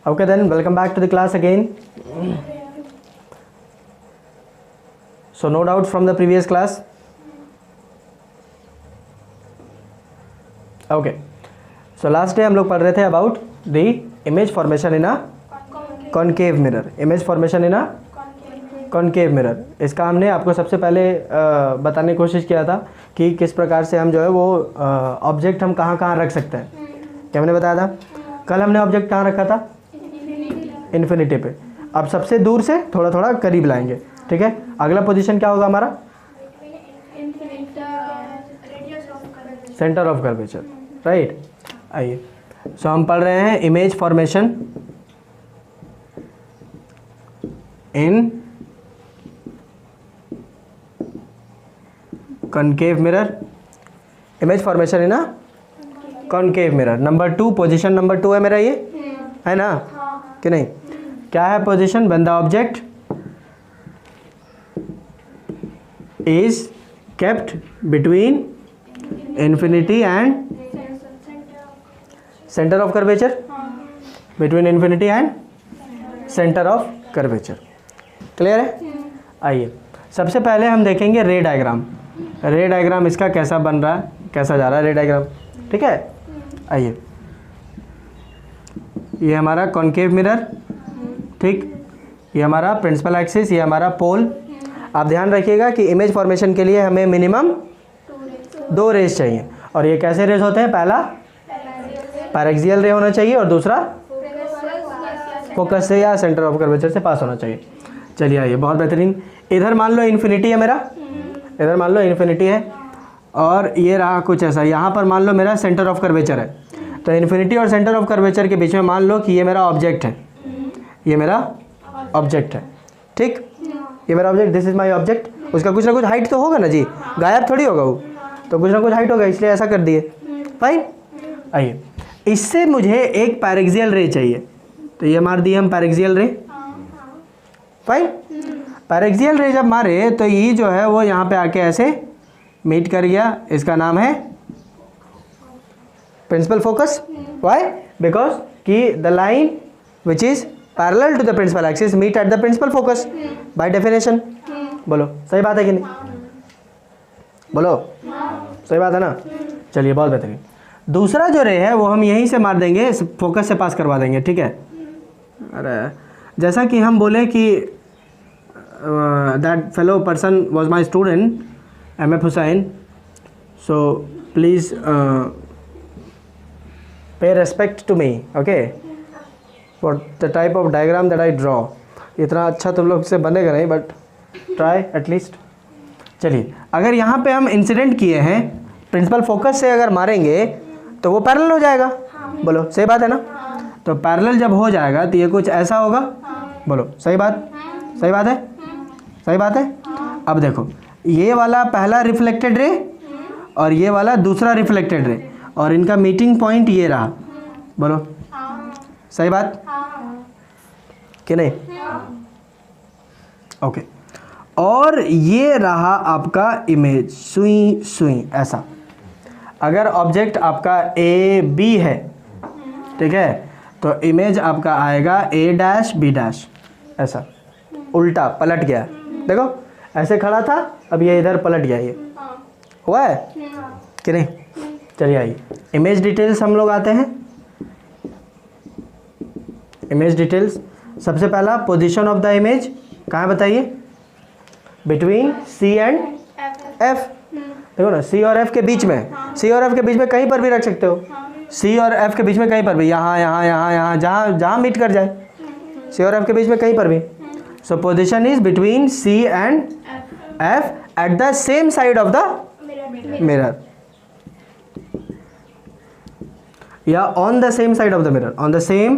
Okay then, welcome back to the class again. So no doubt from the previous class. Okay. So last day हम लोग पढ़ रहे थे about the image formation in a concave mirror. Image formation in a concave mirror. इसका हमने आपको सबसे पहले बताने की कोशिश किया था कि किस प्रकार से हम जो है वो ऑब्जेक्ट हम कहाँ कहाँ रख सकते हैं. क्या हमने बताया था? कल हमने ऑब्जेक्ट कहाँ रखा था? इन्फिनिटी पे. अब सबसे दूर से थोड़ा थोड़ा करीब लाएंगे. ठीक है. अगला पोजीशन क्या होगा हमारा? Centre of curvature. राइट. आइए. सो हम पढ़ रहे हैं image formation in concave mirror. Image formation in a concave mirror. Number 2, position number 2 है मेरा, ये है ना कि नहीं? क्या है position? When the object is kept between infinity and centre of curvature. Between infinity and centre of curvature. Clear है? आइए सबसे पहले हम देखेंगे रे डायग्राम. रे डायग्राम इसका कैसा बन रहा है, कैसा जा रहा है रे डायग्राम. ठीक है. आइए, ये हमारा कॉनकेव मिरर. ठीक. ये हमारा प्रिंसिपल एक्सिस, ये हमारा पोल. आप ध्यान रखिएगा कि इमेज फॉर्मेशन के लिए हमें मिनिमम 2 रेज चाहिए. और ये कैसे रेज होते हैं? पहला पैरेक्सियल रे होना चाहिए और दूसरा फोकस से या सेंटर ऑफ कर्वेचर से पास होना चाहिए. चलिए आइए, बहुत बेहतरीन. इधर मान लो इन्फिनिटी है मेरा, इधर मान लो इन्फिनिटी है और ये रहा कुछ ऐसा. यहाँ पर मान लो मेरा सेंटर ऑफ कर्वेचर है. तो इन्फिनिटी और सेंटर ऑफ कर्वेचर के बीच में मान लो कि ये मेरा ऑब्जेक्ट है. ये मेरा ऑब्जेक्ट है. ठीक. ये मेरा object, this is my object. उसका कुछ ना कुछ हाइट तो होगा ना जी, गायब थोड़ी होगा वो, तो कुछ ना कुछ हाइट होगा, इसलिए ऐसा कर दिए. फाइन. आइए, इससे मुझे एक पैरेक्सियल रे चाहिए, तो ये मार दिए हम पैरेक्सियल रे. फाइन. पैरेक्सियल रे जब मारे तो ये जो है वो यहाँ पे आके ऐसे मीट कर गया. इसका नाम है प्रिंसिपल फोकस. व्हाई? बिकॉज कि the line which is parallel to the principal axis meet at the principal focus by definition. बोलो सही बात है कि नहीं? बोलो सही बात है ना? चलिए, बहुत बेहतरीन. दूसरा जो रे है वो हम यहीं से मार देंगे, फोकस से पास करवा देंगे. ठीक है. अरे जैसा कि हम बोले कि that fellow person was my student M.F. Hussain, so please pay respect to me, okay, for the type of diagram that I draw. इतना अच्छा तुम लोग से बनेगा नहीं, बट ट्राई एटलीस्ट. चलिए, अगर यहाँ पे हम इंसिडेंट किए हैं प्रिंसिपल फोकस से अगर मारेंगे तो वो पैरेलल हो जाएगा. बोलो सही बात है ना? तो पैरेलल जब हो जाएगा तो ये कुछ ऐसा होगा. बोलो सही बात? सही बात है? सही बात है. अब देखो, ये वाला पहला रिफ्लेक्टेड रे और ये वाला दूसरा रिफ्लेक्टेड रे, और इनका मीटिंग पॉइंट ये रहा. बोलो सही बात कि नहीं? ओके. और ये रहा आपका इमेज, सुई सुई ऐसा. अगर ऑब्जेक्ट आपका ए बी है, ठीक है, तो इमेज आपका आएगा A', B', ऐसा. उल्टा पलट गया. देखो ऐसे खड़ा था, अब ये इधर पलट गया. ये हुआ है कि नहीं? चलिए आइए, इमेज डिटेल्स हम लोग आते हैं. इमेज डिटेल्स, सबसे पहला पोजीशन ऑफ द इमेज कहाँ बताइए? Between C and F. देखो ना, C और F के बीच में, C और F के बीच में कहीं पर भी रख सकते हो. C और F के बीच में कहीं पर भी, यहाँ यहाँ यहाँ यहाँ, जहाँ जहाँ मीट कर जाए. C और F के बीच में कहीं पर भी. So position is between C and F at the same side of the mirror. Yeah, on the same side of the mirror, on the same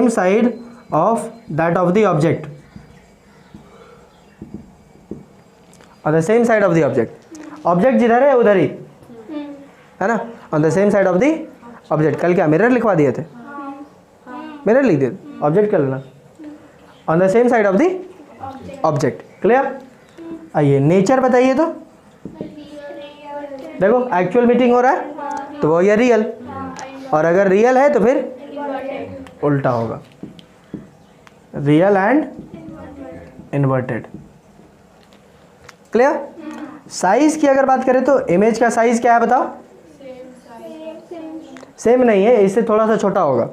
side of that of the object, on the same side of the object. Object जिधर है उधर ही है ना? On the same side of the object. कल क्या mirror लिखवा दिए थे? मिरर लिख दिए, ऑब्जेक्ट कर लेना. On the same side of the object. Clear? आइए, नेचर बताइए. तो देखो एक्चुअल मीटिंग हो रहा है, तो वो ये रियल, और अगर रियल है तो फिर उल्टा होगा, real and inverted. Clear? Size की अगर बात करें तो इमेज का साइज क्या है बताओ? सेम नहीं है, इससे थोड़ा सा छोटा होगा।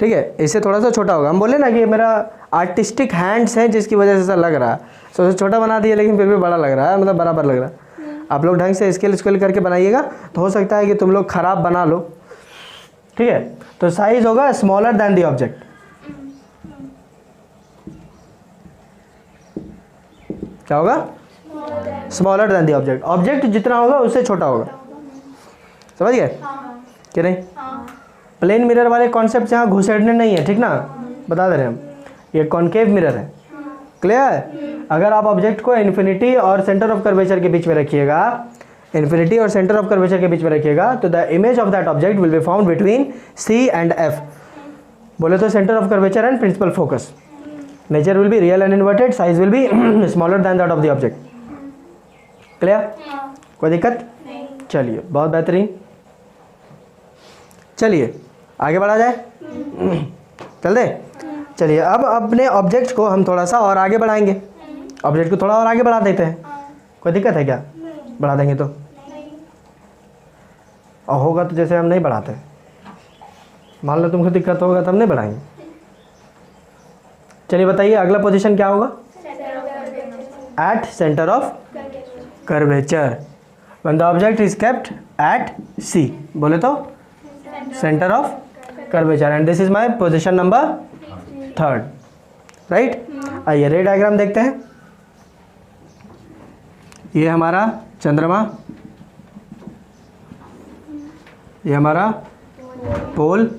ठीक है, इससे थोड़ा सा छोटा होगा। हम बोले ना कि मेरा आर्टिस्टिक हैंड्स हैं जिसकी वजह से ऐसा लग रहा है, तो छोटा बना दिया लेकिन फिर भी बड़ा लग रहा है, मतलब बराबर लग रहा है। आप लोग ढंग से स्केल करके बनाइएगा तो हो सकता है कि तुम लोग खराब बना लो। ठीक है, तो साइज होगा स्मॉलर देन द ऑब्जेक्ट। क्या होगा? Smaller than the object. Object जितना होगा उससे छोटा होगा। समझ गए कि नहीं? प्लेन मिरर वाले कॉन्सेप्ट यहाँ घुसेड़ने नहीं है, ठीक ना, बता दे रहे हैं हम। ये कॉनकेव मिरर है। क्लियर है? अगर आप ऑब्जेक्ट को इन्फिनिटी और सेंटर ऑफ कर्वेचर के बीच में रखिएगा, इन्फिनिटी और सेंटर ऑफ कर्वेचर के बीच में रखिएगा, तो the image of that object will be found between C and F. बोले तो centre of curvature and principal focus. Nature will be real and inverted, size will be smaller than that of the object. Clear? कोई दिक्कत? चलिए, बहुत बेहतरीन। चलिए आगे बढ़ा जाए, चल दे। चलिए अब अपने ऑब्जेक्ट को हम थोड़ा सा और आगे बढ़ाएंगे। ऑब्जेक्ट को थोड़ा और आगे बढ़ा देते हैं। कोई दिक्कत है क्या? बढ़ा देंगे तो? और होगा तो जैसे हम नहीं बढ़ाते, मान लो तुमको दिक्कत होगा तो हम नहीं बढ़ाएंगे। चलिए बताइए अगला पोजीशन क्या होगा? At centre of curvature when the object is kept at C. बोले तो centre of curvature, and this is my position number 3, right. आइए रे डायग्राम देखते हैं। ये हमारा चंद्रमा, ये हमारा पोल,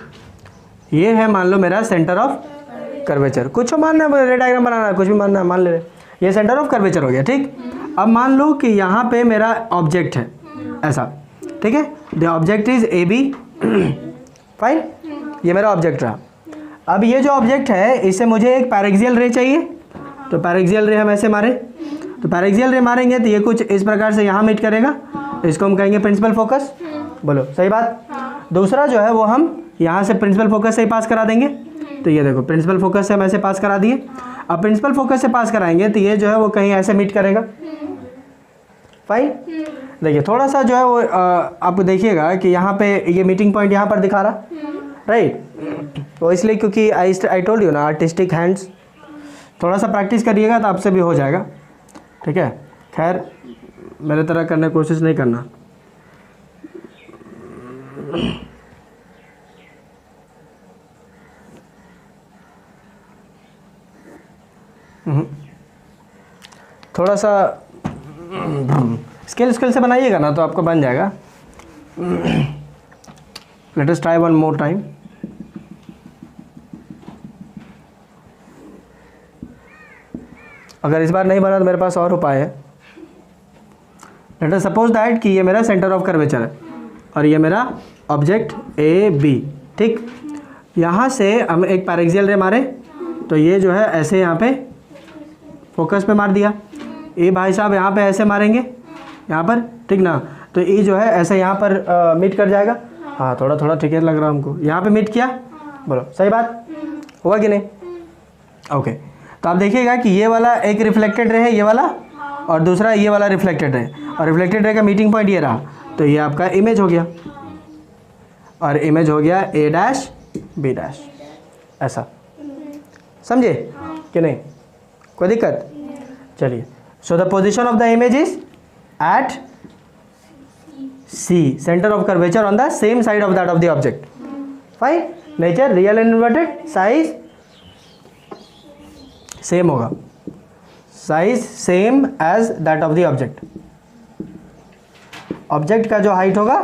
ये है मान लो मेरा सेंटर ऑफ कर्वेचर। कुछ मानना है, रे डायग्राम बनाना है, कुछ भी मानना है मान ले। ये सेंटर ऑफ कर्वेचर हो गया, ठीक। अब मान लो कि यहाँ पे मेरा ऑब्जेक्ट है ऐसा, ठीक है। The object is A B, fine, ये मेरा ऑब्जेक्ट रहा। अब ये जो ऑब्जेक्ट है इससे मुझे एक पैरेक्सियल रे चाहिए, तो पैरेक्सियल रे हम ऐसे मारे, तो पैरेक्सियल रे मारेंगे तो ये कुछ इस प्रकार से यहाँ मीट करेगा, इसको हम कहेंगे प्रिंसिपल फोकस। बोलो सही बात। दूसरा जो है वो हम यहाँ से प्रिंसिपल फोकस से ही पास करा देंगे, तो ये देखो प्रिंसिपल फोकस से हम ऐसे पास करा दिए। अब प्रिंसिपल फोकस से पास कराएंगे तो ये जो है वो कहीं ऐसे मीट करेगा, फाइन। देखिए थोड़ा सा जो है वो आप देखिएगा कि यहाँ पे ये मीटिंग पॉइंट यहाँ पर दिखा रहा, राइट। तो इसलिए क्योंकि आई टोल्ड यू ना, आर्टिस्टिक हैंड्स, थोड़ा सा प्रैक्टिस करिएगा तो आपसे भी हो जाएगा, ठीक है। खैर मेरे तरह करने की कोशिश नहीं करना। थोड़ा सा स्केल से बनाइएगा ना तो आपको बन जाएगा। Let us try one more time. अगर इस बार नहीं बना तो मेरे पास और उपाय है। लेट अस सपोज दैट कि ये मेरा सेंटर ऑफ कर्वेचर है और ये मेरा ऑब्जेक्ट ए बी, ठीक। यहाँ से हम एक पैरेक्सियल रे मारे तो ये जो है ऐसे यहाँ पे फोकस पे मार दिया। ये भाई साहब यहाँ पे ऐसे मारेंगे यहाँ पर, ठीक ना, तो ये जो है ऐसे यहाँ पर मीट कर जाएगा। हाँ थोड़ा थोड़ा ठीक है लग रहा है हमको, यहाँ पे मीट किया। बोलो सही बात हुआ कि नहीं? ओके, तो आप देखिएगा कि ये वाला एक रिफ्लेक्टेड रे है, ये वाला, और दूसरा ये वाला रिफ्लेक्टेड रे, और रिफ्लेक्टेड रे का मीटिंग पॉइंट ये रहा, तो ये आपका इमेज हो गया, और इमेज हो गया ए डैश बी डैश, ऐसा। समझे कि नहीं? कोई दिक्कत? चलिए, so the position of the image is at C, centre of curvature on the same side of that of the object, fine. Nature real and inverted, size same होगा, size same as that of the object. Object का जो height होगा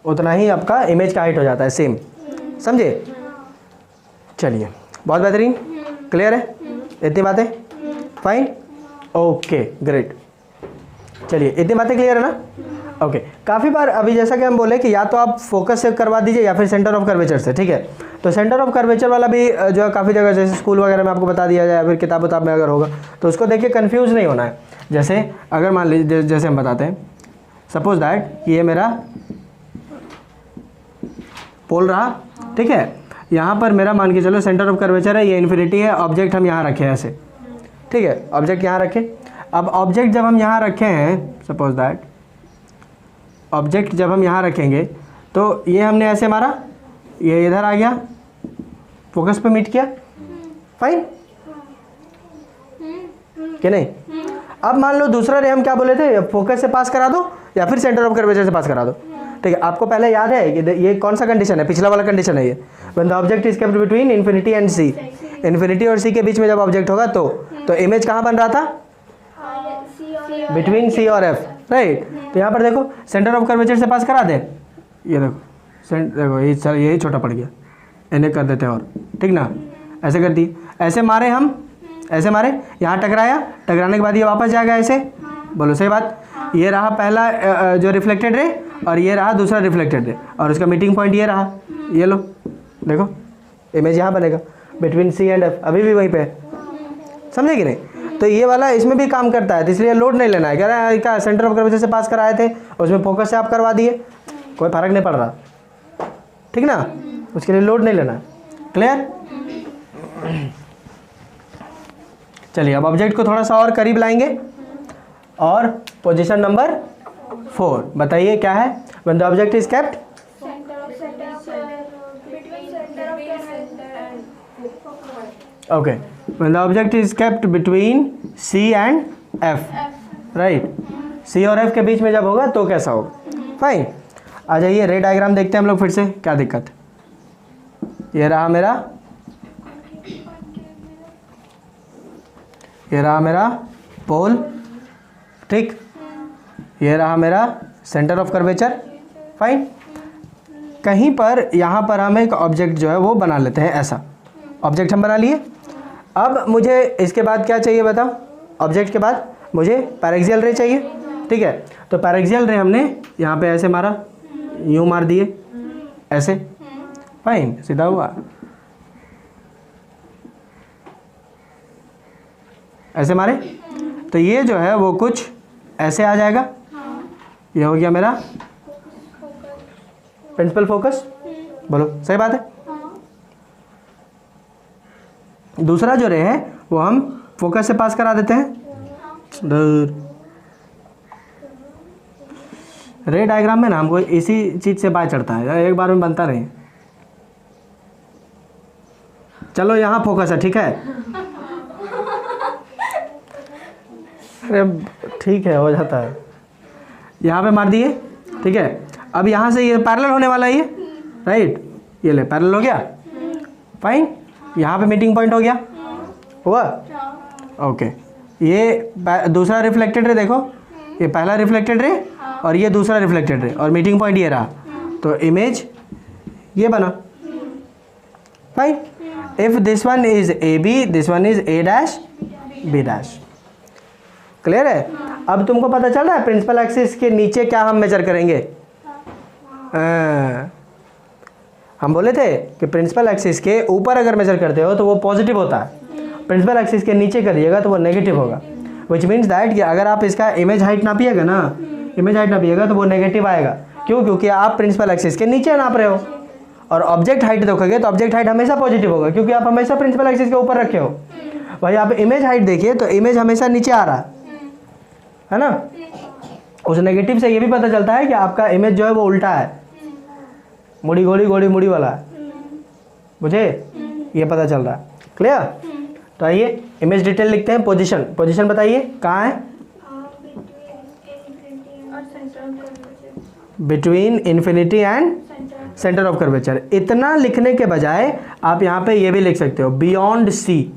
उतना ही आपका image का height हो जाता है, सेम। समझे? चलिए बहुत बेहतरीन, क्लियर है इतनी बातें? Fine, okay great. चलिए इतनी बातें क्लियर है ना? ओके, काफ़ी बार अभी जैसा कि हम बोले कि या तो आप फोकस से करवा दीजिए या फिर सेंटर ऑफ कर्वेचर से, ठीक है। तो सेंटर ऑफ कर्वेचर वाला भी जो है काफ़ी जगह जैसे स्कूल वगैरह में आपको बता दिया जाए, फिर किताब उताब में अगर होगा तो उसको देखिए कंफ्यूज नहीं होना है। जैसे अगर मान लीजिए जैसे हम बताते हैं, सपोज दैट ये मेरा पोल रहा, ठीक है। यहाँ पर मेरा मान के चलो सेंटर ऑफ कर्वेचर है, ये इन्फिनिटी है, ऑब्जेक्ट हम यहाँ रखे हैं ऐसे, ठीक है, ऑब्जेक्ट यहाँ रखे। अब ऑब्जेक्ट जब हम यहाँ रखे हैं, सपोज दैट ऑब्जेक्ट जब हम यहाँ रखेंगे तो ये हमने ऐसे मारा, ये इधर आ गया, फोकस पे मीट किया, फाइन कि नहीं। अब मान लो दूसरा रे हम क्या बोले थे, फोकस से पास करा दो या फिर सेंटर ऑफ कर्वेचर से पास करा दो, ठीक है। आपको पहले याद है कि ये कौन सा कंडीशन है, पिछला वाला कंडीशन है ये, when the object is kept between infinity and C, infinity और सी के बीच में जब ऑब्जेक्ट होगा तो इमेज कहाँ बन रहा था, बिटवीन सी और एफ, राइट। तो यहाँ पर देखो सेंटर ऑफ कर्वेचर से पास करा दे, ये देखो यही छोटा पड़ गया, इन्हें कर देते हैं और, ठीक ना, ऐसे कर दी, ऐसे मारे हम, ऐसे मारे, यहाँ टकराया, टकराने के बाद ये वापस जाएगा ऐसे, बोलो सही बात। ये रहा पहला जो रिफ्लेक्टेड रे और ये रहा दूसरा रिफ्लेक्टेड रे, और उसका मीटिंग पॉइंट ये रहा, ये लो देखो इमेज यहाँ बनेगा बिटवीन सी एंड एफ, अभी भी वहीं पे है, समझे कि नहीं। तो ये वाला इसमें भी काम करता है, तो इसलिए लोड नहीं लेना है, कह रहा है क्या सेंटर ऑफ कर्वेचर से पास कराए थे, उसमें फोकस से आप करवा दिए, कोई फर्क नहीं पड़ रहा, ठीक ना, उसके लिए लोड नहीं लेना, क्लियर। चलिए अब ऑब्जेक्ट को थोड़ा सा और करीब लाएंगे, और पोजीशन नंबर 4 बताइए क्या है, when the object is kept, okay, when the object is kept between C and F, right, C और एफ के बीच में जब होगा तो कैसा होगा, फाइन। आ जाइए रे डायग्राम देखते हैं हम लोग फिर से, क्या दिक्कत, ये रहा मेरा, ये रहा मेरा पोल, ठीक, ये रहा मेरा सेंटर ऑफ कर्वेचर, फाइन। कहीं पर यहाँ पर हम एक ऑब्जेक्ट जो है वो बना लेते हैं, ऐसा ऑब्जेक्ट हम बना लिए। अब मुझे इसके बाद क्या चाहिए बताओ, ऑब्जेक्ट के बाद मुझे पैरेक्सियल रे चाहिए, ठीक है। तो पैरेक्सियल रे हमने यहाँ पे ऐसे मारा, यूँ मार दिए ऐसे, फाइन, सीधा हुआ, ऐसे मारे, तो ये जो है वो कुछ ऐसे आ जाएगा, ये हो गया मेरा प्रिंसिपल फोकस, बोलो सही बात है। दूसरा जो रे है वो हम फोकस से पास करा देते हैं, रे डायग्राम में ना हमको इसी चीज से बाय चढ़ता है, एक बार में बनता नहीं। चलो यहाँ फोकस है, ठीक है, अरे ठीक है हो जाता है, यहाँ पे मार दिए, ठीक है। अब यहाँ से ये पैरेलल होने वाला है ये, राइट, ये ले पैरेलल हो गया, फाइन, यहाँ पे मीटिंग पॉइंट हो गया, हुआ, ओके। ये दूसरा रिफ्लेक्टेड रे देखो, ये पहला रिफ्लेक्टेड रे और ये दूसरा रिफ्लेक्टेड रे, और मीटिंग पॉइंट ये रहा, तो इमेज ये बना, fine. If this one is A B, this one is A dash B dash, clear है। अब तुमको पता चल रहा है प्रिंसिपल एक्सिस के नीचे क्या हम मेजर करेंगे, हम बोले थे कि प्रिंसिपल एक्सिस के ऊपर अगर मेजर करते हो तो वो पॉजिटिव होता है, प्रिंसिपल एक्सिस के नीचे करिएगा तो वो नेगेटिव होगा, विच मीन्स दैट कि अगर आप इसका इमेज हाइट नापिएगा ना, इमेज हाइट नापिएगा तो वो नेगेटिव आएगा, क्यों, क्योंकि आप प्रिंसिपल एक्सिस के नीचे नाप रहे हो। और ऑब्जेक्ट हाइट देखोगे तो ऑब्जेक्ट हाइट हमेशा पॉजिटिव होगा, क्योंकि आप हमेशा प्रिंसिपल एक्सिस के ऊपर रखे हो। भाई आप इमेज हाइट देखिए तो इमेज हमेशा नीचे आ रहा है ना, उस नेगेटिव से ये भी पता चलता है कि आपका इमेज जो है वो उल्टा है, मुड़ी घोड़ी घोड़ी मुड़ी वाला है, मुझे ये पता चल रहा है, क्लियर। तो आइए इमेज डिटेल लिखते हैं, पोजीशन, पोजीशन बताइए कहाँ है, between infinity and centre of curvature. इतना लिखने के बजाय आप यहाँ पे ये भी लिख सकते हो, बियॉन्ड सी,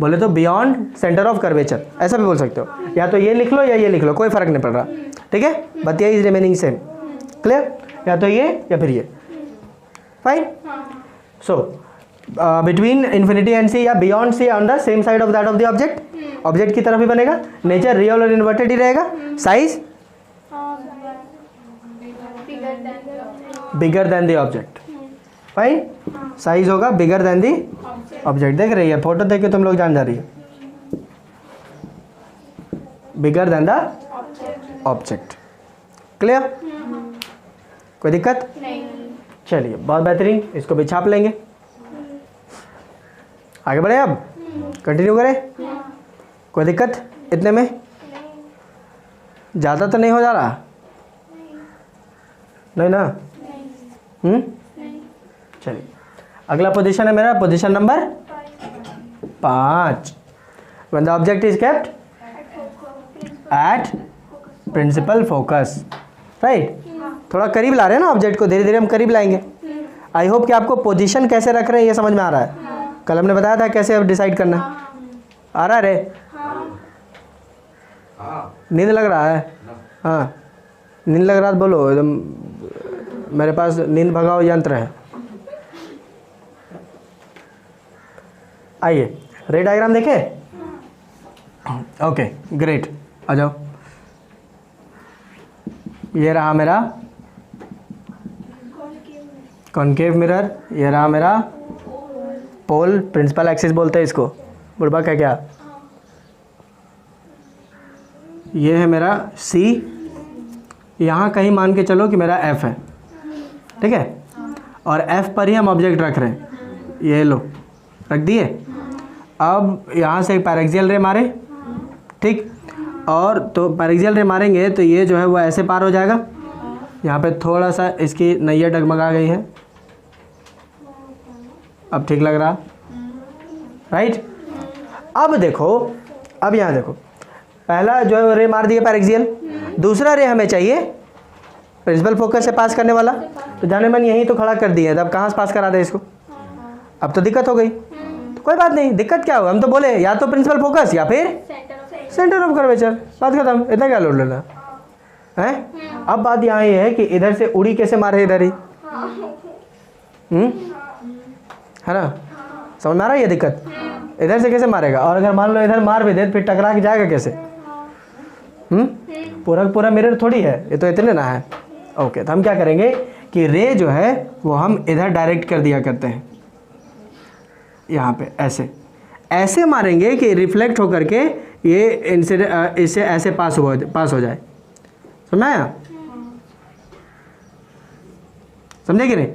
बोले तो बियॉन्ड सेंटर ऑफ कर्वेचर, ऐसा भी बोल सकते हो, या तो ये लिख लो या ये लिख लो, कोई फर्क नहीं पड़ रहा, ठीक है, बतिया इज रिमेनिंग सेम, क्लियर, या तो ये या फिर ये, fine. So between infinity and C या beyond C on the same side of that of the object, object की तरफ ही बनेगा, नेचर रियल और इन्वर्टेड ही रहेगा, size bigger than the object, fine, size होगा बिगर देन दी ऑब्जेक्ट। देख रही है फोटो देख के तुम लोग जान जा रही है, बिगर देन द ऑब्जेक्ट, क्लियर, कोई दिक्कत नहीं, चलिए बहुत बेहतरीन, इसको भी छाप लेंगे। आगे बढ़े, अब कंटिन्यू करें। कोई दिक्कत इतने में? ज़्यादा तो नहीं हो जा रहा? नहीं ना? चलिए अगला पोजीशन है मेरा, position number 5। When the object is kept at principal focus, right. थोड़ा करीब ला रहे हैं ना ऑब्जेक्ट को, धीरे धीरे हम करीब लाएंगे। आई होप कि आपको पोजीशन कैसे रख रहे हैं ये समझ में आ रहा है। कल हमने बताया था कैसे अब डिसाइड करना है। आ रहा है रे? नींद लग रहा है? हाँ नींद लग रहा है तो बोलो, एकदम मेरे पास नींद भगाओ यंत्र है। आइए रे डायग्राम देखें। ओके ग्रेट, आ जाओ। ये रहा मेरा कॉनकेव मिरर, ये रहा मेरा पोल, प्रिंसिपल एक्सिस बोलते हैं इसको, बुढ़बा क्या क्या। ये है मेरा C, यहाँ कहीं मान के चलो कि मेरा F है, ठीक है, और F पर ही हम ऑब्जेक्ट रख रहे हैं। ये लो रख दिए। अब यहाँ से एक पैरेक्सियल रे मारे, ठीक, और तो पैरेक्सियल रे मारेंगे तो ये जो है वो ऐसे पार हो जाएगा। यहाँ पे थोड़ा सा इसकी नैया डगमगा गई है, अब ठीक लग रहा, राइट। अब देखो, अब यहाँ देखो, पहला जो है रे मार दिए पैरेक्सियल, दूसरा रे हमें चाहिए प्रिंसिपल फोकस से पास करने वाला, तो जाने मन यहीं तो खड़ा कर दिए, तो अब कहाँ से पास करा दे इसको? अब तो दिक्कत हो गई। तो कोई बात नहीं, दिक्कत क्या हो, हम तो बोले या तो प्रिंसिपल फोकस या फिर सेंटर ऑफ कर्वेचर, बात खत्म। इतना क्या लोड लेना है? अब बात यहाँ ये है कि इधर से उड़ी कैसे मारे, इधर ही, है ना? समझ में आ रहा है ये दिक्कत? इधर से कैसे मारेगा, और अगर मान लो इधर मार भी दे फिर टकरा के जाएगा कैसे? पूरा पूरा मिरर थोड़ी है, ये तो इतने ना है। ओके, तो हम क्या करेंगे कि रे जो है वो हम इधर डायरेक्ट कर दिया करते हैं, यहाँ पे ऐसे ऐसे मारेंगे कि रिफ्लेक्ट होकर के ये इंसिडेंट इससे ऐसे पास हो जाए। समझ आया? समझे कि नहीं?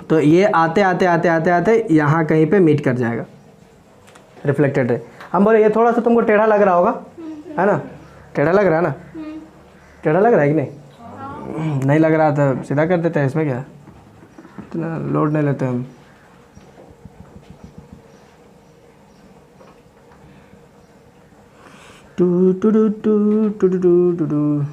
तो ये आते आते आते आते आते यहाँ कहीं पे मीट कर जाएगा रिफ्लेक्टेड रे। हम बोले ये थोड़ा सा तुमको टेढ़ा लग रहा होगा, है ना? टेढ़ा लग रहा है ना? टेढ़ा लग रहा है कि नहीं? नहीं लग रहा तो सीधा कर देते हैं, इसमें क्या, इतना लोड नहीं लेते हम। Two two two two two two two two.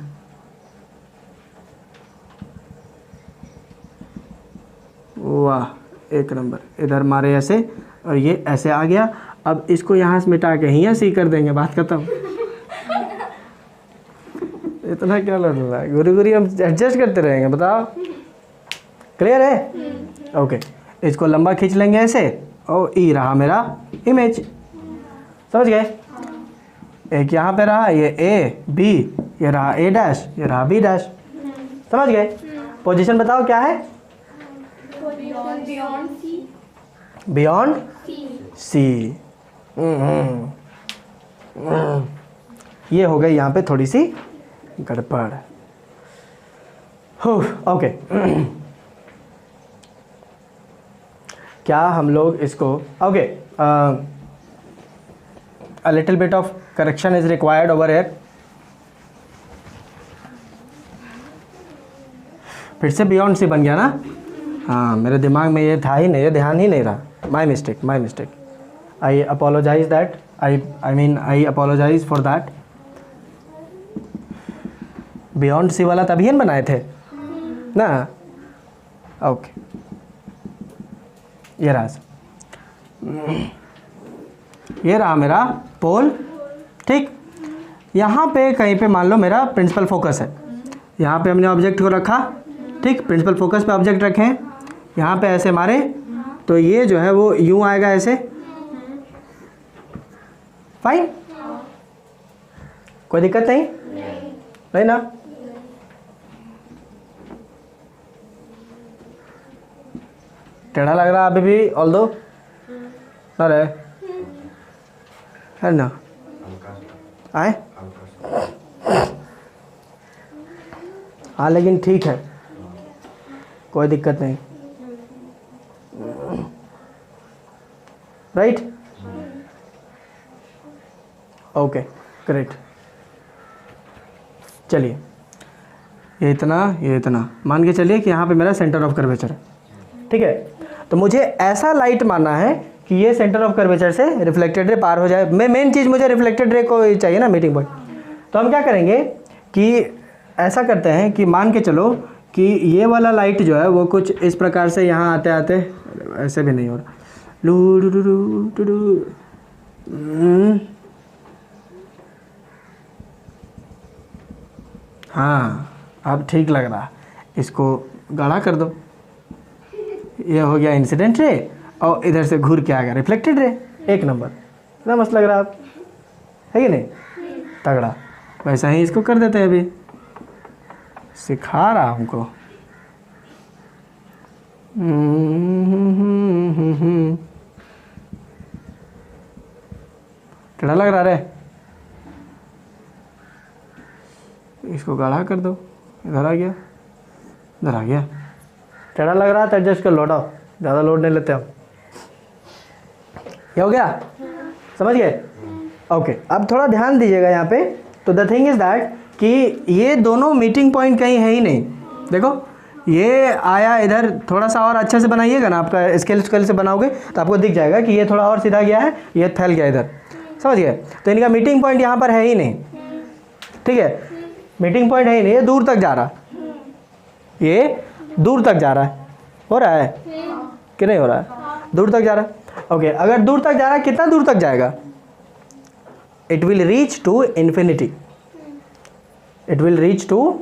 वाह, एक नंबर। इधर मारे ऐसे और ये ऐसे आ गया। अब इसको यहाँ से मिटा के यहाँ सी कर देंगे, बात खत्म। इतना क्या लड़ रहा है, गुरी गुरी हम एडजस्ट करते रहेंगे, बताओ। क्लियर है? ओके, इसको लंबा खींच लेंगे ऐसे, और ई रहा मेरा इमेज, समझ गए? एक यहाँ पे रहा, ये ए बी, ये रहा ए डैश, ये रहा बी डैश, समझ गए? पोजीशन बताओ क्या है? Beyond C. ये हो गई यहाँ पे थोड़ी सी गड़बड़। ओके, क्या हम लोग इसको, okay, a little bit of correction is required over here. फिर से बियॉन्ड सी बन गया ना? हाँ, मेरे दिमाग में ये था ही नहीं, ये ध्यान ही नहीं रहा। My mistake. I apologise that, I apologise for that. Beyond C वाला तभी हम बनाए थे ना? ओके, ये रहा मेरा पोल, ठीक। यहाँ पे कहीं पे मान लो मेरा प्रिंसिपल फोकस है, यहाँ पे हमने ऑब्जेक्ट को रखा, ठीक, प्रिंसिपल फोकस पे ऑब्जेक्ट रखें, यहाँ पे ऐसे मारे तो ये जो है वो यूं आएगा ऐसे, फाइन, कोई दिक्कत नहीं, नहीं ना? टेढ़ा लग रहा अभी भी, ऑल्दो अरे है ना? आए हाँ, लेकिन ठीक है, कोई दिक्कत नहीं, राइट? Okay great. चलिए ये इतना मान के चलिए कि यहाँ पे मेरा सेंटर ऑफ कर्वेचर है, ठीक है। तो मुझे ऐसा लाइट मानना है कि ये सेंटर ऑफ कर्वेचर से रिफ्लेक्टेड रे पार हो जाए। मेन चीज़ मुझे रिफ्लेक्टेड रे को चाहिए ना, मीटिंग पॉइंट। तो हम क्या करेंगे कि ऐसा करते हैं कि मान के चलो कि ये वाला लाइट जो है वो कुछ इस प्रकार से यहाँ आते आते, ऐसे भी नहीं हो रहा, लू डू डू डू डू, हाँ अब ठीक लग रहा, इसको गाढ़ा कर दो। ये हो गया इंसिडेंट रे और इधर से घूर के आ गया रिफ्लेक्टेड रे। एक नंबर, इतना मस्त लग रहा आप, है कि नहीं? तगड़ा। वैसा ही इसको कर देते हैं, अभी सिखा रहा हमको। टेढ़ा लग रहा रे, इसको गाढ़ा कर दो। इधर आ गया, इधर आ गया। टेढ़ा लग रहा था, एडजस्ट कर लो, हटाओ, ज़्यादा लोड नहीं लेते हम। ये हो गया, समझ गए? ओके, अब थोड़ा ध्यान दीजिएगा यहाँ पे। तो द थिंग इज़ दैट कि ये दोनों मीटिंग पॉइंट कहीं है ही नहीं। देखो ये आया इधर, थोड़ा सा और अच्छे से बनाइएगा ना, आपका स्केल से बनाओगे तो आपको दिख जाएगा कि ये थोड़ा और सीधा गया है, ये फैल गया इधर, समझ गए? तो इनका मीटिंग पॉइंट यहाँ पर है ही नहीं, ठीक है? मीटिंग पॉइंट है ही नहीं, ये दूर तक जा रहा, ये दूर तक जा रहा है। हो रहा है कि नहीं हो रहा है? दूर तक जा रहा है। ओके, अगर दूर तक जा रहा है, कितना दूर तक जाएगा? It will reach to infinity, it will reach to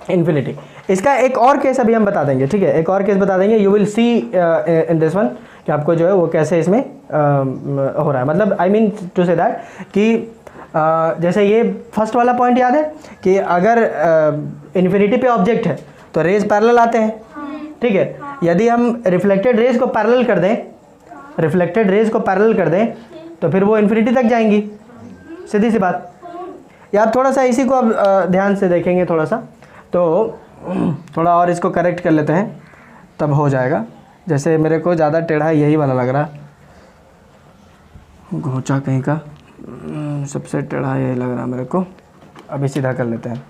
infinity. इसका एक और केस अभी हम बता देंगे, ठीक है? एक और केस बता देंगे, you will see in this one कि आपको जो है वो कैसे इसमें हो रहा है। मतलब I mean to say that कि जैसे ये फर्स्ट वाला पॉइंट याद है कि अगर इन्फिनिटी पे ऑब्जेक्ट है तो रेज पैरेलल आते हैं, ठीक है? यदि हम रिफ्लेक्टेड रेज को पैरेलल कर दें, रिफ्लेक्टेड रेज को पैरेलल कर दें तो फिर वो इन्फिनिटी तक जाएंगी, सीधी सी बात। या आप थोड़ा सा इसी को अब ध्यान से देखेंगे थोड़ा सा, तो थोड़ा और इसको करेक्ट कर लेते हैं, तब हो जाएगा। जैसे मेरे को ज़्यादा टेढ़ा यही वाला लग रहा, घोंचा कहीं का, सबसे टेढ़ा यही लग रहा मेरे को। अभी सीधा कर लेते हैं।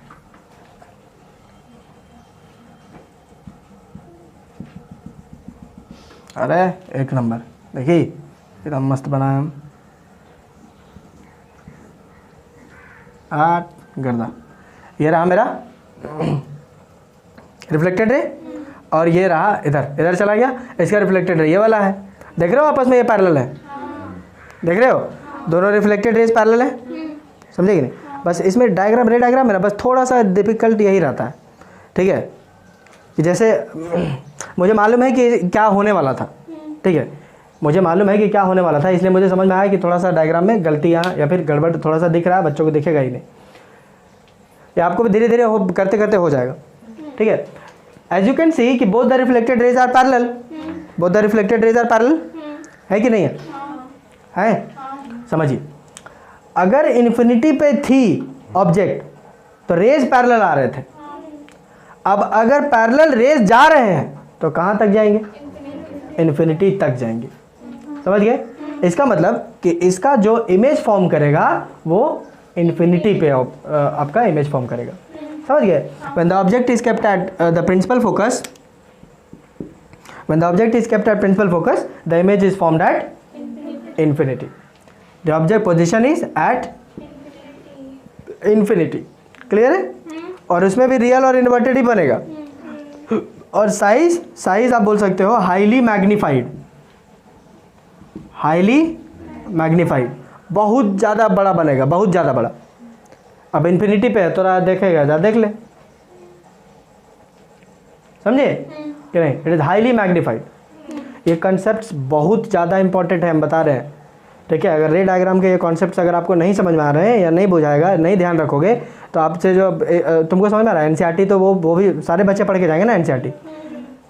अरे एक नंबर, देखिए एकदम मस्त बनाया हम। गर्दा, ये रहा मेरा रिफ्लेक्टेड रे, और ये रहा इधर चला गया, इसका रिफ्लेक्टेड रे ये वाला है। देख रहे हो आपस में ये पैरेलल है, देख रहे हो? दोनों रिफ्लेक्टेड रेज पैरेलल है, समझे कि नहीं? बस इसमें डायग्राम, रे डायग्राम मेरा बस थोड़ा सा डिफिकल्ट यही रहता है, ठीक है? कि जैसे मुझे मालूम है कि क्या होने वाला था, ठीक है? मुझे मालूम है कि क्या होने वाला था, इसलिए मुझे समझ में आया कि थोड़ा सा डायग्राम में गलतियाँ या फिर गड़बड़ थोड़ा सा दिख रहा है, बच्चों को दिखेगा ही नहीं, या आपको भी धीरे धीरे करते करते हो जाएगा, ठीक है? एज यू कैन सी कि both the reflected rays are parallel, both the reflected rays are parallel, है कि नहीं है? है? समझिए, अगर इन्फिनिटी पे थी ऑब्जेक्ट तो रेज पैरेलल आ रहे थे। अब अगर पैरेलल रेज जा रहे हैं तो कहाँ तक जाएंगे? इन्फिनिटी तक जाएंगे, समझ गए? इसका मतलब कि इसका जो इमेज फॉर्म करेगा वो इन्फिनिटी पे आपका इमेज फॉर्म करेगा, समझ गए? When the object is kept at the principal focus, when the object is kept at principal focus, the image is formed at infinity. The object position is at infinity. Clear है? और उसमें भी real और inverted ही बनेगा। और size आप बोल सकते हो हाईली मैग्नीफाइड, हाईली मैग्नीफाइड, बहुत ज़्यादा बड़ा बनेगा, बहुत ज़्यादा बड़ा। अब इन्फिनिटी पे है तो देखेगा, ज़्यादा देख ले, समझे कि नहीं? It is highly magnified. ये कॉन्सेप्ट्स बहुत ज़्यादा इंपॉर्टेंट है, हम बता रहे हैं, ठीक है? अगर रे डायग्राम के ये कॉन्सेप्ट्स अगर आपको नहीं समझ में आ रहे हैं या नहीं बुझाएगा, नहीं ध्यान रखोगे, तो आपसे जो तुमको समझ में आ रहा है एनसीईआरटी, तो वो भी सारे बच्चे पढ़ के जाएंगे ना एनसीईआरटी,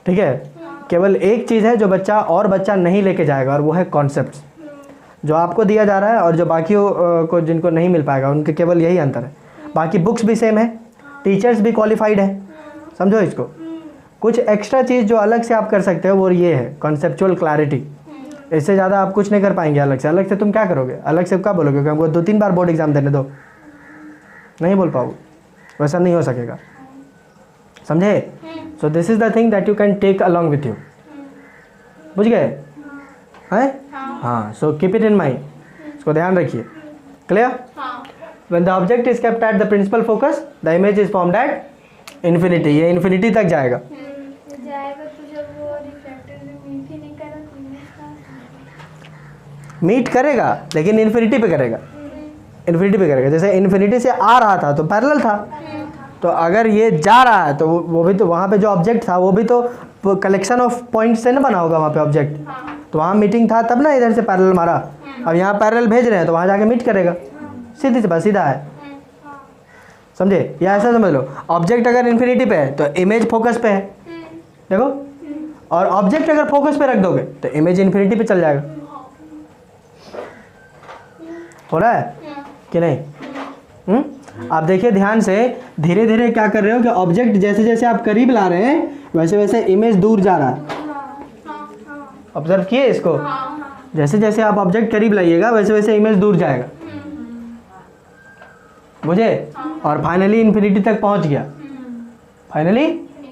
ठीक है? केवल एक चीज़ है जो बच्चा नहीं लेके जाएगा, और वो है कॉन्सेप्ट्स जो आपको दिया जा रहा है, और जो बाकियों को जिनको नहीं मिल पाएगा उनके केवल यही अंतर है। बाकी बुक्स भी सेम है, टीचर्स भी क्वालिफाइड है, समझो इसको। कुछ एक्स्ट्रा चीज़ जो अलग से आप कर सकते हो वो ये है कॉन्सेप्चुअल क्लैरिटी। इससे ज़्यादा आप कुछ नहीं कर पाएंगे अलग से तुम क्या करोगे, अलग से क्या बोलोगे कि हमको 2-3 बार बोर्ड एग्जाम देने दो, नहीं बोल पाओगे, वैसा नहीं हो सकेगा, समझे। So this is the thing that you can take along with you, बुझ गए हैं। हाँ, so keep it in mind, इसको ध्यान रखिए, clear. When the object is kept at the principal focus the image is formed at infinity, ये infinity तक जाएगा। तो जब वो रिफ्लेक्टर मीट ही नहीं मीट करेगा लेकिन इन्फिनिटी पे करेगा, इन्फिनिटी पे करेगा। जैसे इन्फिनिटी से आ रहा था तो पैरेलल था, तो अगर ये जा रहा है तो वो भी तो वहाँ पे जो ऑब्जेक्ट था वो भी तो कलेक्शन ऑफ पॉइंट्स से ना बना होगा वहाँ पे ऑब्जेक्ट, तो वहाँ मीटिंग था तब ना इधर से पैरेलल मारा। अब यहाँ पैरेलल भेज रहे हैं तो वहाँ जाके मीट करेगा, सीधी से बस सीधा है, समझे। या ऐसा समझ लो, ऑब्जेक्ट अगर इन्फिनिटी पे है तो इमेज फोकस पे है, देखो, और ऑब्जेक्ट अगर फोकस पे रख दोगे तो इमेज इन्फिनिटी पे चल जाएगा। हो रहा है कि नहीं? आप देखिए ध्यान से, धीरे धीरे क्या कर रहे हो कि ऑब्जेक्ट जैसे जैसे आप करीब ला रहे हैं वैसे वैसे इमेज दूर जा रहा है। ऑब्जर्व किए इसको, जैसे जैसे आप ऑब्जेक्ट करीब लाइएगा वैसे वैसे इमेज दूर जाएगा, बुझे। और फाइनली इन्फिनिटी तक पहुंच गया, फाइनली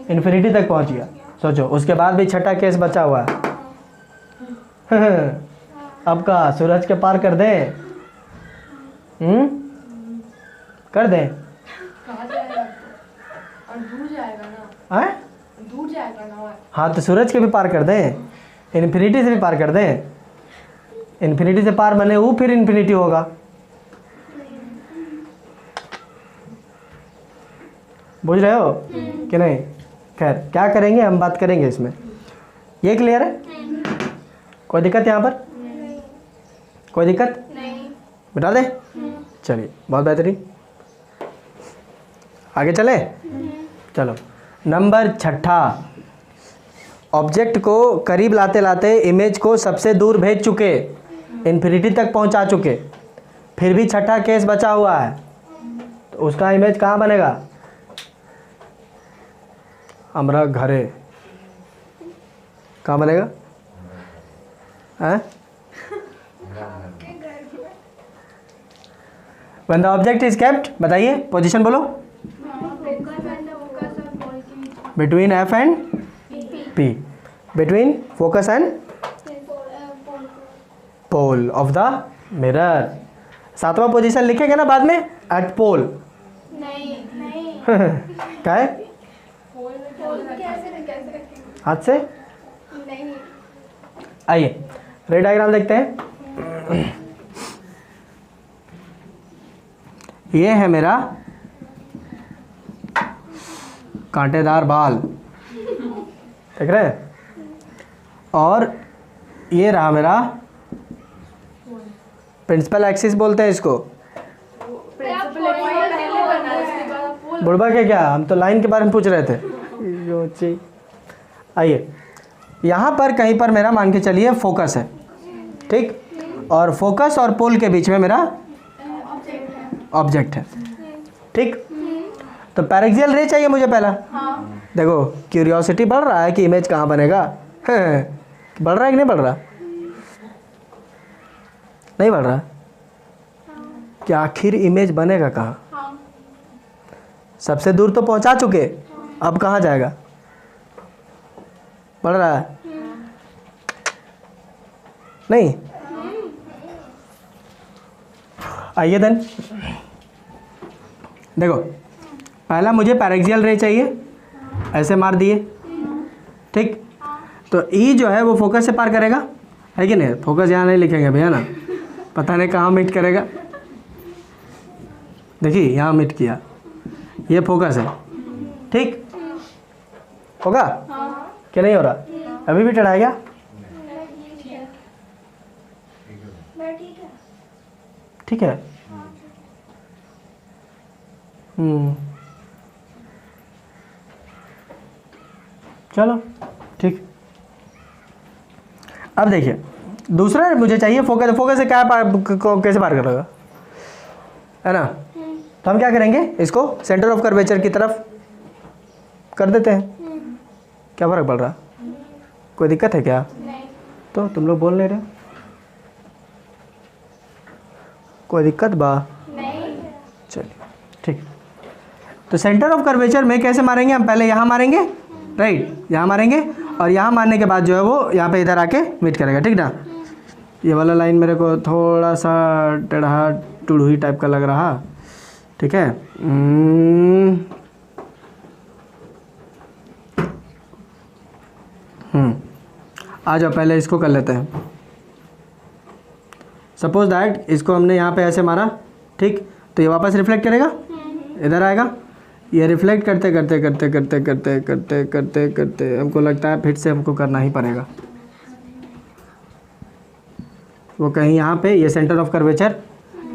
इन्फिनिटी तक पहुंच गया। सोचो, उसके बाद भी छठा केस बचा हुआ है। अब का सूरज के पार कर दें, कर दें, और दूर जाएगा ना, हैं? दूर जाएगा ना। हाँ, तो सूरज के भी पार कर दें, इन्फिनिटी से भी पार कर दें। इन्फिनिटी से पार बने वो फिर इन्फिनिटी होगा, बुझ रहे हो कि नहीं। खैर, क्या करेंगे हम बात करेंगे इसमें, ये क्लियर है। कोई दिक्कत यहाँ पर, कोई दिक्कत नहीं, बता दें। चलिए, बहुत बेहतरीन, आगे चले। चलो, नंबर 6, ऑब्जेक्ट को करीब लाते लाते इमेज को सबसे दूर भेज चुके, इन्फिनिटी तक पहुंचा चुके, फिर भी छठा केस बचा हुआ है, तो उसका इमेज कहाँ बनेगा? हमारा घरे कहाँ बनेगा? हैं? When the object is kept, बताइए, पोजीशन बोलो। Between F and P, between focus and pole of the mirror। 7वां पोजीशन लिखेंगे ना बाद में, at pole। नहीं, क्या है? कैसे रखेंगे? हाथ से। नहीं, आइए रे डायग्राम देखते हैं। ये है मेरा कांटेदार बाल, देख रहे हैं, और ये रहा मेरा प्रिंसिपल एक्सिस बोलते हैं इसको। बुढ़बा के क्या, हम तो लाइन के बारे में पूछ रहे थे। आइए, यहाँ पर कहीं पर मेरा मान के चलिए फोकस है, ठीक, और फोकस और पोल के बीच में मेरा ऑब्जेक्ट है, ठीक। तो पैरेक्सियल रे चाहिए मुझे पहला। देखो, क्यूरियोसिटी बढ़ रहा है कि इमेज कहाँ बनेगा। बढ़ रहा है कि नहीं बढ़ रहा? नहीं बढ़ रहा कि आखिर इमेज बनेगा कहाँ? सबसे दूर तो पहुंचा चुके, अब कहाँ जाएगा? बढ़ रहा है नहीं? आइए देन, देखो, पहला मुझे पैरेक्सियल रे चाहिए, ऐसे मार दिए, ठीक। तो ई जो है वो फोकस से पार करेगा, है कि नहीं? फोकस यहाँ नहीं लिखेंगे भैया ना, पता नहीं कहाँ मीट करेगा। देखिए यहाँ मीट किया, ये फोकस है, ठीक। होगा क्या? नहीं हो रहा? अभी भी टेढ़ा गया? ठीक है। चलो ठीक। अब देखिए, दूसरा मुझे चाहिए फोकस। फोकस से क्या कैसे पार करेगा, है ना? तो हम क्या करेंगे, इसको सेंटर ऑफ कर्वेचर की तरफ कर देते हैं, क्या फ़र्क पड़ रहा? कोई दिक्कत है क्या? नहीं। तो तुम लोग बोल नहीं रहे, कोई दिक्कत बा? नहीं। चलिए ठीक। तो सेंटर ऑफ कर्वेचर में कैसे मारेंगे हम? पहले यहाँ मारेंगे, राइट, यहाँ मारेंगे और यहाँ मारने के बाद जो है वो यहाँ पे इधर आके मीट करेगा, ठीक ना। ये वाला लाइन मेरे को थोड़ा सा टेढ़ा टुड़ुही टाइप का लग रहा, ठीक है। आ जाओ पहले इसको कर लेते हैं। सपोज दैट इसको हमने यहाँ पे ऐसे मारा, ठीक, तो ये वापस रिफ्लेक्ट करेगा, इधर आएगा, ये रिफ्लेक्ट करते करते करते करते करते करते करते करते हमको लगता है फिर से हमको करना ही पड़ेगा। वो कहीं यहाँ पे ये सेंटर ऑफ कर्वेचर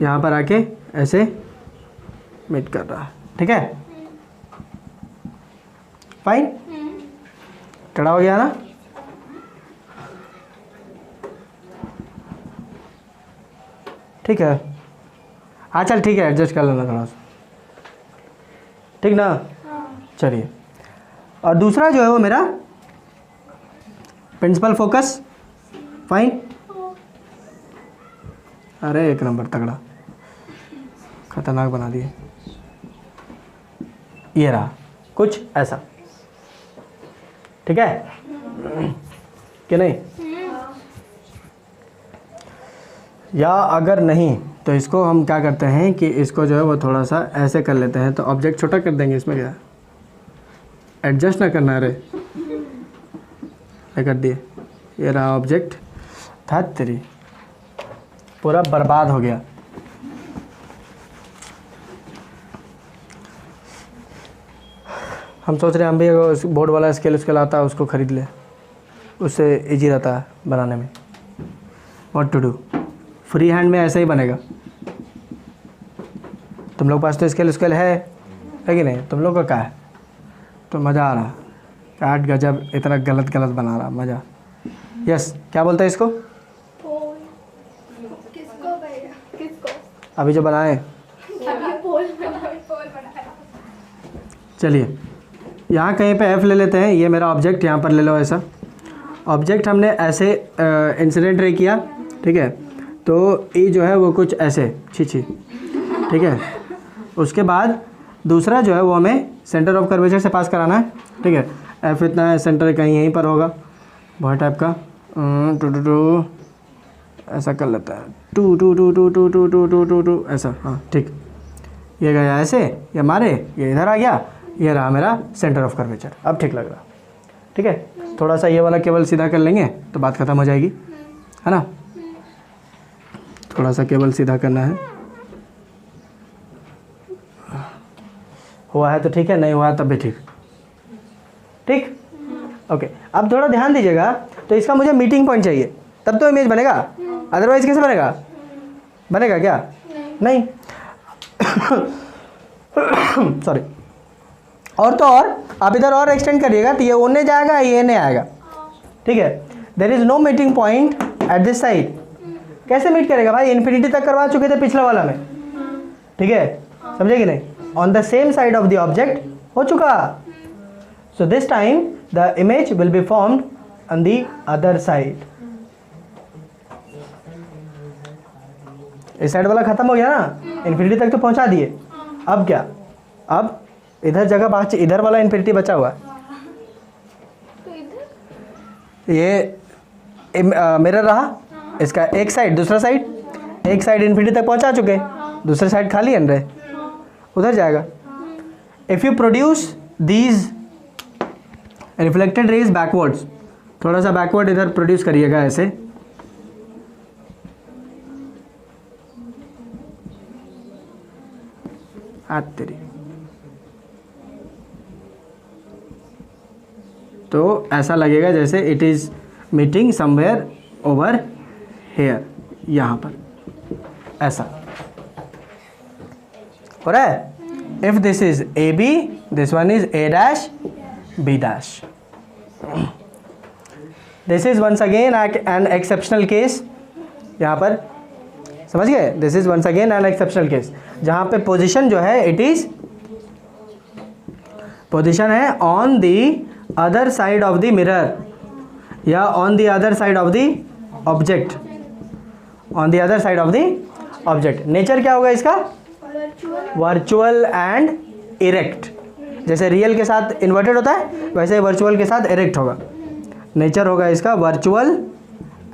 यहाँ पर आके ऐसे मीट कर रहा है, ठीक है, फाइन, टेढ़ा हो गया ना। ठीक है, हाँ चल ठीक है, एडजस्ट कर लेना थोड़ा सा, ठीक ना। चलिए, और दूसरा जो है वो मेरा प्रिंसिपल फोकस, फाइन, अरे एक नंबर तगड़ा, खतरनाक बना दिए। ये रहा कुछ ऐसा, ठीक है कि नहीं? या अगर नहीं तो इसको हम क्या करते हैं कि इसको जो है वो थोड़ा सा ऐसे कर लेते हैं, तो ऑब्जेक्ट छोटा कर देंगे, इसमें क्या एडजस्ट ना करना, अरे कर दिए, ये रहा ऑब्जेक्ट, था तेरी पूरा बर्बाद हो गया। हम सोच रहे हैं हम भी अगर बोर्ड वाला स्केल उसके आता है उसको ख़रीद ले, उससे इजी रहता है बनाने में। What to do, free hand में ऐसे ही बनेगा। तुम लोग पास तो स्केल है कि नहीं? तुम लोग का क्या है? तो मज़ा आ रहा, काट गजब, इतना गलत बना रहा, मज़ा। यस, क्या बोलते हैं इसको? पोल। किसको भैया? किसको? अभी जो बनाए, अभी पोल बनाया। चलिए यहाँ कहीं पे एफ ले लेते हैं, ये मेरा ऑब्जेक्ट यहाँ पर ले लो। ऐसा ऑब्जेक्ट हमने ऐसे इंसिडेंट रे किया, ठीक है, तो ये जो है वो कुछ ऐसे छी, ठीक है। उसके बाद दूसरा जो है वो हमें सेंटर ऑफ कर्वेचर से पास कराना है, ठीक है। एफ इतना है, सेंटर कहीं यहीं पर होगा, बहुत टाइप का, टू ऐसा कर लेता है, टू ऐसा, हाँ ठीक। ये गया ऐसे, ये मारे, ये इधर आ गया, ये रहा मेरा सेंटर ऑफ कर्वेचर। अब ठीक लग रहा, ठीक है। थोड़ा सा ये वाला केबल सीधा कर लेंगे तो बात ख़त्म हो जाएगी, है ना। थोड़ा सा केबल सीधा करना है, हुआ है तो ठीक है, नहीं हुआ तब भी ठीक, ठीक, ओके। अब थोड़ा ध्यान दीजिएगा, तो इसका मुझे मीटिंग पॉइंट चाहिए, तब तो इमेज बनेगा, अदरवाइज कैसे बनेगा? बनेगा क्या? नहीं। सॉरी। और तो और आप इधर और एक्सटेंड करिएगा तो ये ओने जाएगा, ये नहीं आएगा, ठीक है। There is no meeting point at this side. कैसे मीट करेगा भाई? इन्फिनिटी तक करवा चुके थे पिछला वाला में, ठीक है, समझे कि नहीं? On the same side of the object हो चुका। So this time the image will be formed on the other side. इस साइड वाला खत्म हो गया ना, इन्फिनिटी तक तो पहुंचा दिए। अब क्या? अब इधर जगह बाकी, इधर वाला इन्फिनिटी बचा हुआ है, तो इधर ये मिरर रहा, इसका एक साइड, दूसरा साइड, एक साइड इन्फिनिटी तक पहुंचा चुके, दूसरे साइड खाली है, उधर जाएगा। If you produce these reflected raise backwards, थोड़ा सा बैकवर्ड इधर प्रोड्यूस करिएगा ऐसे, हाथ तेरी, तो ऐसा लगेगा जैसे it is meeting somewhere over here, यहाँ पर ऐसा हो रहा है। If this is A B, this one is A dash B dash. This is once again an exceptional case, यहाँ पर समझ गए? This is once again an exceptional case, जहाँ पे पोजीशन जो है इट इज पोजीशन है on the other side of the mirror या on the other side of the object, on the other side of the object. Nature क्या होगा इसका? Virtual and erect. जैसे रियल के साथ इन्वर्टेड होता है वैसे वर्चुअल के साथ इरेक्ट होगा। नेचर होगा इसका वर्चुअल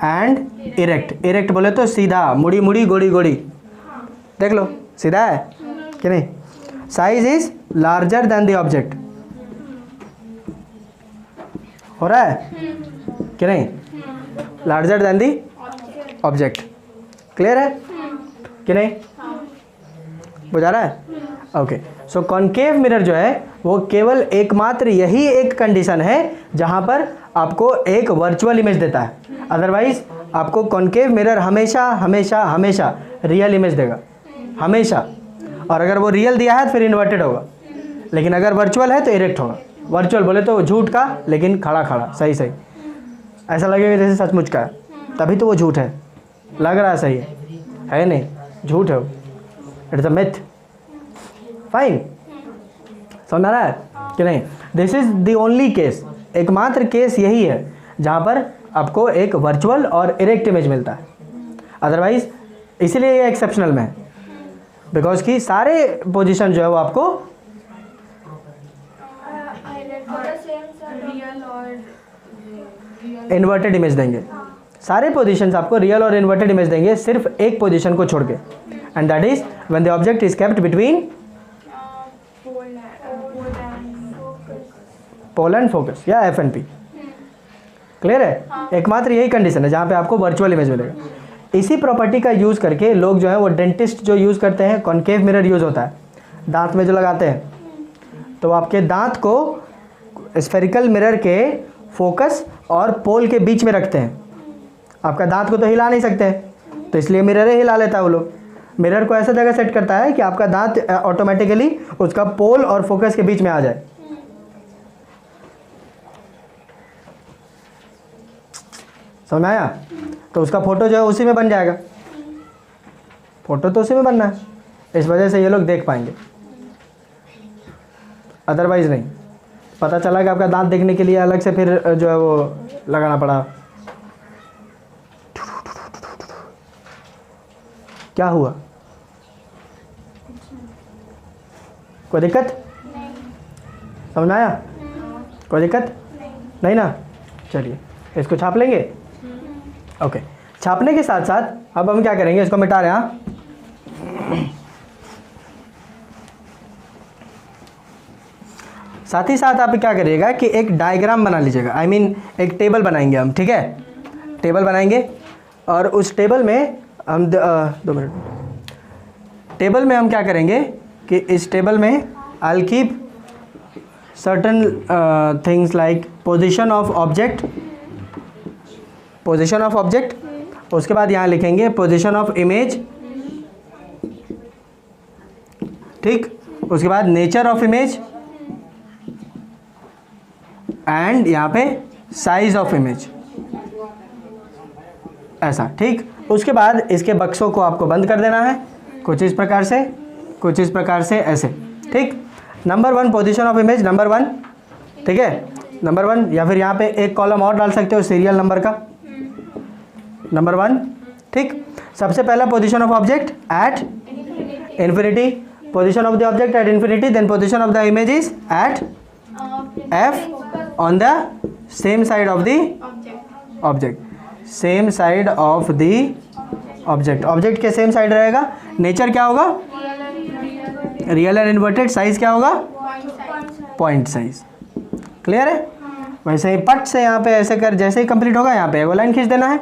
एंड इरेक्ट। इरेक्ट बोले तो सीधा, मुड़ी मुड़ी गोड़ी गोड़ी, देख लो सीधा है कि नहीं। Size is larger than the object, हो रहा है कि नहीं? Larger than the object, clear है कि नहीं? बुझा रहा है? ओके, सो कॉन्केव मिरर जो है वो केवल एकमात्र यही एक कंडीशन है जहां पर आपको एक वर्चुअल इमेज देता है। अदरवाइज आपको कॉन्केव मिरर हमेशा हमेशा हमेशा रियल इमेज देगा, हमेशा। और अगर वो रियल दिया है तो फिर इन्वर्टेड होगा, लेकिन अगर वर्चुअल है तो इरेक्ट होगा। वर्चुअल बोले तो झूठ का लेकिन खड़ा खड़ा, सही सही, ऐसा लगेगा जैसे सचमुच का है, तभी तो वो झूठ है। लग रहा है सही है नहीं, झूठ है वो, इट्स अ मिथ। फाइन, समझ आ रहा है कि नहीं? This is the only case, एकमात्र केस यही है जहाँ पर आपको एक वर्चुअल और इरेक्ट इमेज मिलता है। अदरवाइज इसीलिए ये एक्सेप्शनल में है, बिकॉज कि सारे पोजीशन जो है वो आपको रियल और इन्वर्टेड इमेज देंगे। सारे पोजीशंस आपको रियल और इन्वर्टेड इमेज देंगे, सिर्फ एक पोजीशन को छोड़ के, and that is when the object is kept between pole and focus या एफ एंड पी। क्लियर है? एकमात्र यही कंडीशन है जहाँ पे आपको वर्चुअल इमेज मिलेगा। इसी प्रॉपर्टी का यूज़ करके लोग जो है वो डेंटिस्ट जो यूज़ करते हैं, कॉन्केव मिरर यूज़ होता है दांत में जो लगाते हैं, तो आपके दांत को स्फेरिकल मिरर के फोकस और पोल के बीच में रखते हैं। आपका दांत को तो हिला नहीं सकते, तो इसलिए मिरर ही हिला लेता है वो लोग। मिरर को ऐसा जगह सेट करता है कि आपका दांत ऑटोमेटिकली उसका पोल और फोकस के बीच में आ जाए। समझ में आया? तो उसका फोटो जो है उसी में बन जाएगा, फोटो तो उसी में बनना है, इस वजह से ये लोग देख पाएंगे, अदरवाइज नहीं। पता चला कि आपका दांत देखने के लिए अलग से फिर जो है वो लगाना पड़ा। क्या हुआ? कोई दिक्कत? समझ में आया? कोई दिक्कत नहीं ना? चलिए इसको छाप लेंगे। ओके, छापने के साथ साथ अब हम क्या करेंगे, इसको मिटा रहे हैं। हाँ, साथ ही साथ आप क्या करिएगा कि एक डायग्राम बना लीजिएगा, आई मीन एक टेबल बनाएंगे हम, ठीक है? टेबल बनाएंगे और उस टेबल में हम 2 मिनट, टेबल में हम क्या करेंगे कि इस टेबल में I will keep certain things like position of object, position of object, उसके बाद यहाँ लिखेंगे पोजीशन ऑफ इमेज, ठीक? उसके बाद नेचर ऑफ इमेज एंड यहाँ पे साइज ऑफ इमेज, ऐसा, ठीक? उसके बाद इसके बक्सों को आपको बंद कर देना है, कुछ इस प्रकार से, कुछ इस प्रकार से, ऐसे, ठीक? Number 1 position of image, number 1, ठीक है? नंबर 1, या फिर यहाँ पे एक कॉलम और डाल सकते हो सीरियल नंबर का, नंबर 1, ठीक? सबसे पहला position of object at infinity, position of the object at infinity, then position of the image is at F on the same side of the object, same side of the object, object के same side रहेगा। Nature क्या होगा? Real and inverted. Size क्या होगा? Point size. Clear है? वैसे ही पट से यहाँ पे ऐसे कर, जैसे ही कंप्लीट होगा यहाँ पे वो लाइन खींच देना है।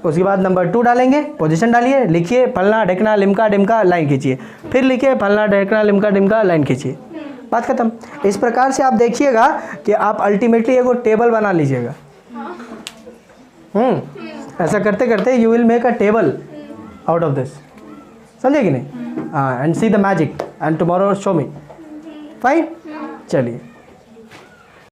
उसके बाद नंबर 2 डालेंगे, पोजीशन डालिए, लिखिए फलना ढेकना लिमका डिमका, लाइन खींचिए, फिर लिखिए फलना ढेकना लिमका डिमका, लाइन खींचिए, बात खत्म। इस प्रकार से आप देखिएगा कि आप अल्टीमेटली एगो टेबल बना लीजिएगा। ऐसा करते करते you will make a table out of this, समझे कि नहीं? हाँ, and see the magic and tomorrow show me. Fine, चलिए।